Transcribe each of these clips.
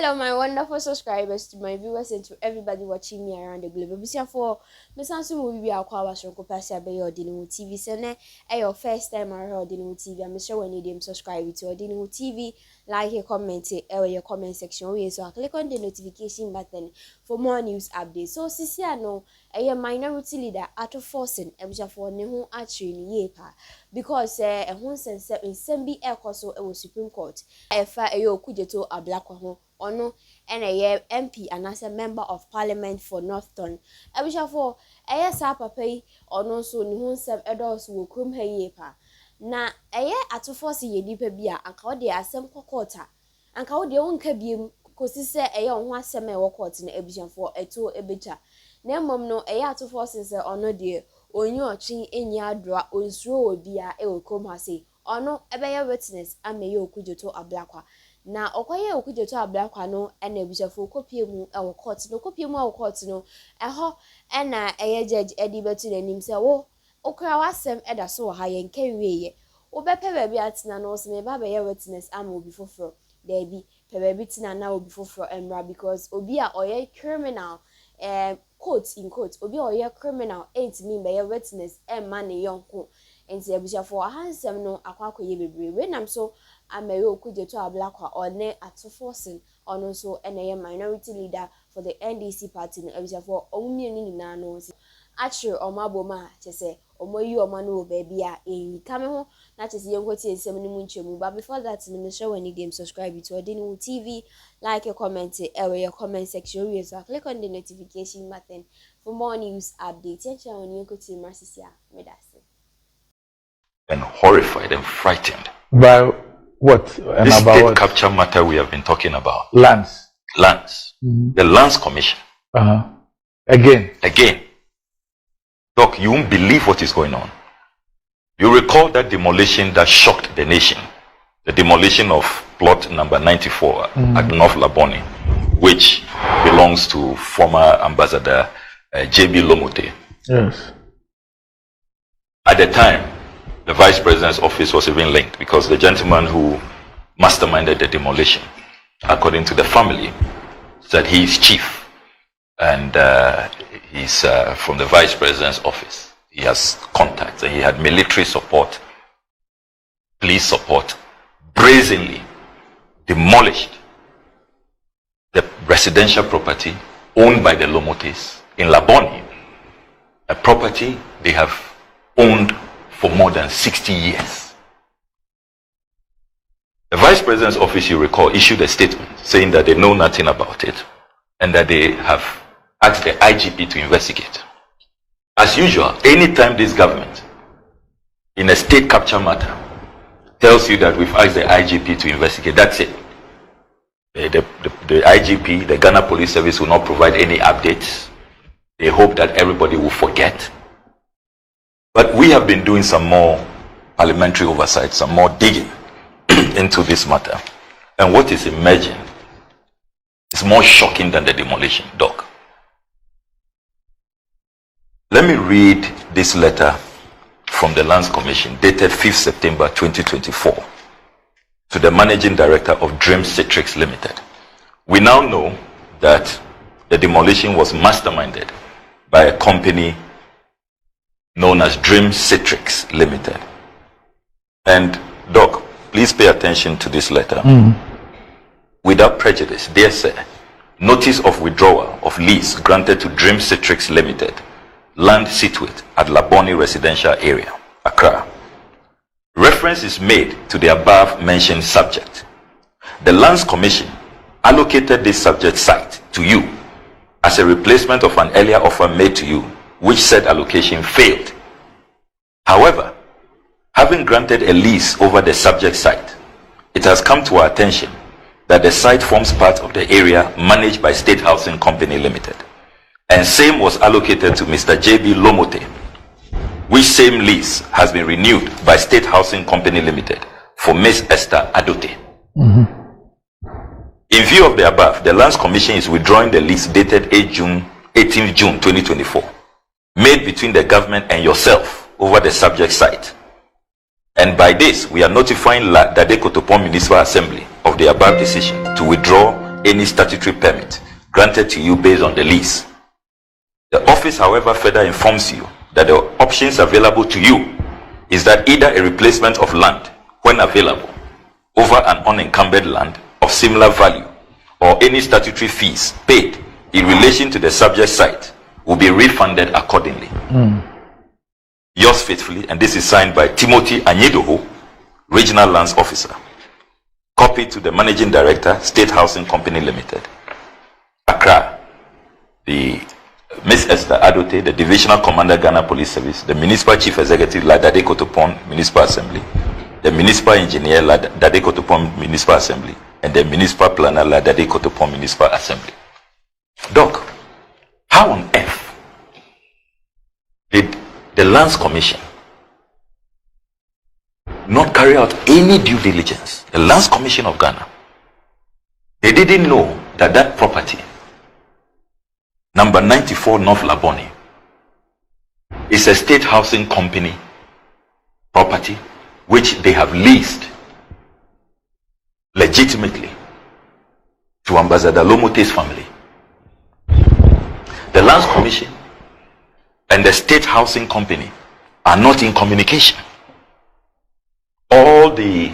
Hello, my wonderful subscribers, to my viewers, and to everybody watching me around the globe. For Miss Hanson will be our Kawa Shonko Passia by your Dinu TV. So, your first time around Dinu TV. I'm sure when you didn't subscribe to Dinu TV, like a comment, your comment section. So, click on the notification button for more news updates. So, Sisia no, a minority leader, Ato Forson, for Nehu Archery in Yepa, because a Honsen set in Sembi Air Coso a Supreme Court. Efa Ato Okudzeto Ablakwa. Ono ene MP and as a member of Parliament for Northton. Ebisha for sa papa yi ono so ni hu nsem edos wo krom ha yepa. Na Ato Forson ye nipa bia anka wo de asem kokota. Anka wo de wonka biem kosi se ho asem e wo court na ebisha for eto ebecha. Na mom no Ato Forson se ono de onyi ochi enyi adra onsuro obia e wo krom ha se. Ono ebeye witness ameye Okudzeto Ablakwa. Na okoye Okudzeto Ablakwa no ena ebisafo kopie mu e wo court no kopie mu e wo court no eho ena judge edi betu nanim se wo okra wasem eda so ha ye nka wieye wo bepe ba bi atina no se me ba be ye witness am obi foforo there be pe ba bi tina na obi foforo emra because obi a oye criminal quote in quote obi a oye criminal ain't mean be ye witness emma ne yonko enti ebisafo hansem no akwakoye bebre we nam so Ameyo Okudzeto Ablakwa one Ato Forson ono so ene minority leader for the NDC party no ebisha for omumienu nyina no achire omaboma chese omoyi omano baby a kame ho na chese yenkoti ensem ni mu nchemu. But before that, no share when you subscribe to Odinu TV, like your comment your comment section, so click on the notification button for more news updates. And share when you go to Marcia Medasi. And horrified and frightened by what? And this about state what? capture matter we have been talking about. Lands. The Lands Commission. Again. Doc, you won't believe what is going on. You recall that demolition that shocked the nation. The demolition of plot number 94 at North Labone, which belongs to former Ambassador J.B. Lomote. Yes. At the time, the Vice President's office was even linked because the gentleman who masterminded the demolition, according to the family, said he is chief and he's from the Vice President's office. He has contacts and he had military support, police support, brazenly demolished the residential property owned by the Lomotes in Labone, a property they have owned for more than 60 years. The Vice President's office, you recall, issued a statement saying that they know nothing about it and that they have asked the IGP to investigate. As usual, anytime this government in a state capture matter tells you that we've asked the IGP to investigate, that's it. The IGP, the Ghana Police Service, will not provide any updates. They hope that everybody will forget. But we have been doing some more parliamentary oversight, some more digging into this matter. And what is emerging is more shocking than the demolition, Doc. Let me read this letter from the Lands Commission dated 5th September 2024 to the Managing Director of ßreaks Limited. We now know that the demolition was masterminded by a company known as ßreaks Limited. And Doc, please pay attention to this letter. Without prejudice, dear sir, notice of withdrawal of lease granted to ßreaks Limited, land situate at Labone residential area, Accra. Reference is made to the above mentioned subject. The Lands Commission allocated this subject site to you as a replacement of an earlier offer made to you, which said allocation failed. However, having granted a lease over the subject site, it has come to our attention that the site forms part of the area managed by State Housing Company Limited, and same was allocated to Mr. J.B. Lomote, which same lease has been renewed by State Housing Company Limited for Ms. Esther Adote. In view of the above, the Lands Commission is withdrawing the lease dated 18th June 2024, made between the government and yourself over the subject site. And by this, we are notifying Dade Kotopon Municipal Assembly of the above decision to withdraw any statutory permit granted to you based on the lease. The office, however, further informs you that the options available to you is that either a replacement of land, when available, over an unencumbered land of similar value, or any statutory fees paid in relation to the subject site will be refunded accordingly. Yours faithfully, and this is signed by Timothy Anyedoho, Regional Lands Officer. Copy to the Managing Director, State Housing Company Limited, Accra. The Miss Esther Adote, the Divisional Commander, Ghana Police Service, the Municipal Chief Executive, Ladade Kotopon Municipal Assembly, the Municipal Engineer, Ladade Kotopon Municipal Assembly, and the Municipal Planner, Ladade Kotopon Municipal Assembly. Doc, how on earth did the Lands Commission not carry out any due diligence? The Lands Commission of Ghana, they didn't know that that property, number 94 North Labone, is a state housing company property which they have leased legitimately to Ambassador Lomote's family. The Lands Commission and the state housing company are not in communication. All the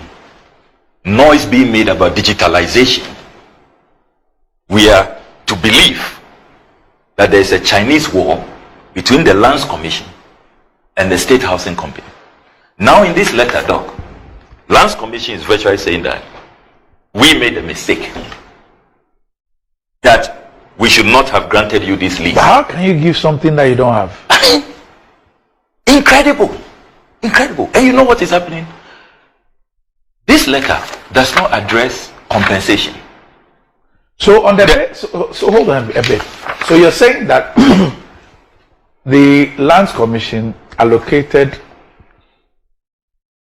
noise being made about digitalization, we are to believe that there is a Chinese war between the Lands Commission and the state housing company. Now in this letter, Doc, Lands Commission is virtually saying that we made a mistake, that we should not have granted you this lease. But how can you give something that you don't have? I mean, incredible. Incredible. And you know what is happening? This letter does not address compensation. So on so hold on a bit. So you're saying that the Lands Commission allocated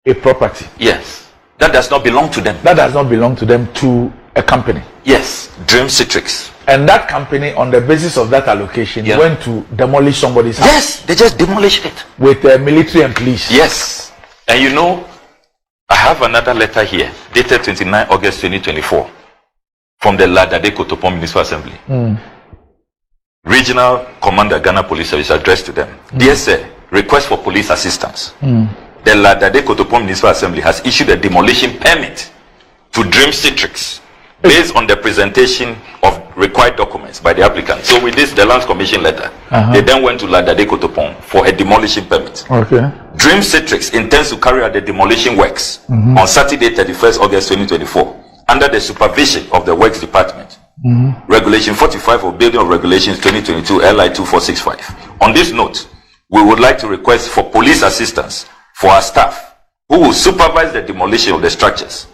a property. Yes. That does not belong to them. That does not belong to them, to a company. Yes. ßreaks. And that company, on the basis of that allocation, went to demolish somebody's house. Yes, they just demolished it. With military and police. Yes. And you know, I have another letter here, dated 29 August 2024, from the Ladade Kotopon Municipal Assembly. Regional Commander, Ghana Police Service, addressed to them. Dear sir, request for police assistance. The Ladade Kotopon Municipal Assembly has issued a demolition permit to ßreaks based on the presentation of required documents by the applicant. So with this, the Lands Commission letter, they then went to Ladade Kotopon for a demolition permit. Okay. ßreaks intends to carry out the demolition works on Saturday, 31st August 2024, under the supervision of the Works Department. Regulation 45 of Building of Regulations 2022 LI 2465. On this note, we would like to request for police assistance for our staff who will supervise the demolition of the structures.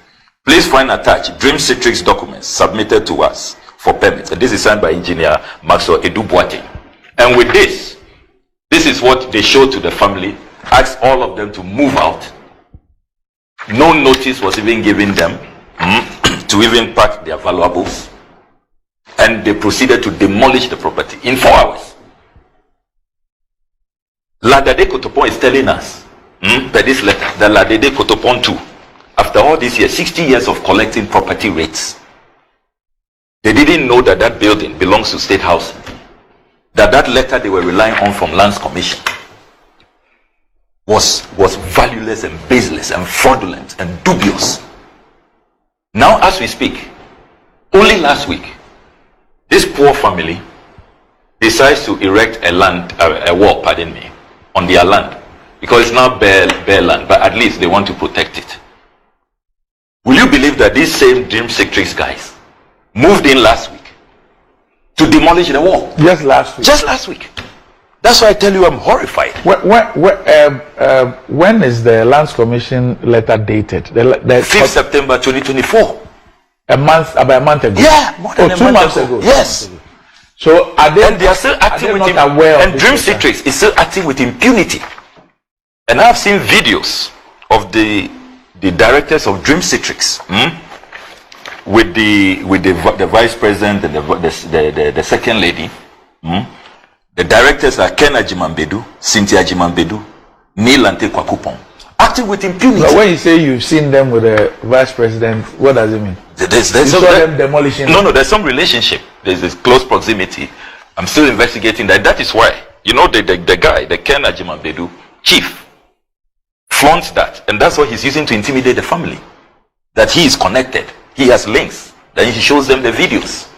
Please find attached ßreaks documents submitted to us for permits. And this is signed by Engineer Maxwell Edubuate. And with this, this is what they showed to the family, asked all of them to move out. No notice was even given them to even pack their valuables. And they proceeded to demolish the property in 4 hours. Ladade Kotopon is telling us, by this letter, that Ladade Kotopon 2, after all these years, 60 years of collecting property rates, they didn't know that that building belongs to state housing. That letter they were relying on from Lands Commission was valueless and baseless and fraudulent and dubious. Now as we speak, only last week, this poor family decides to erect a wall, pardon me, on their land, because it's now bare land, but at least they want to protect it. Will you believe that these same ßreaks guys moved in last week to demolish the wall? Just last week. Just last week. That's why I tell you I'm horrified. When is the Lands Commission letter dated? The 5th September 2024. About a month ago. Yeah, more than 2 months ago. Yes. So are they? And they are still acting with ßreaks is still acting with impunity. And I have seen videos of the directors of ßreaks with the vice president and the second lady. The directors are Ken Ajimambedu, Cynthia Ajimambedu, Neil Ante Kwakupon, acting with impunity. But when you say you've seen them with the vice president, what does it mean? You saw them demolishing. No, there's some relationship. There's this close proximity. I'm still investigating that. That is why, you know, the guy, the Ken Ajimabedu chief, flaunts that, and that's what he's using to intimidate the family. That he is connected, he has links. Then he shows them the videos.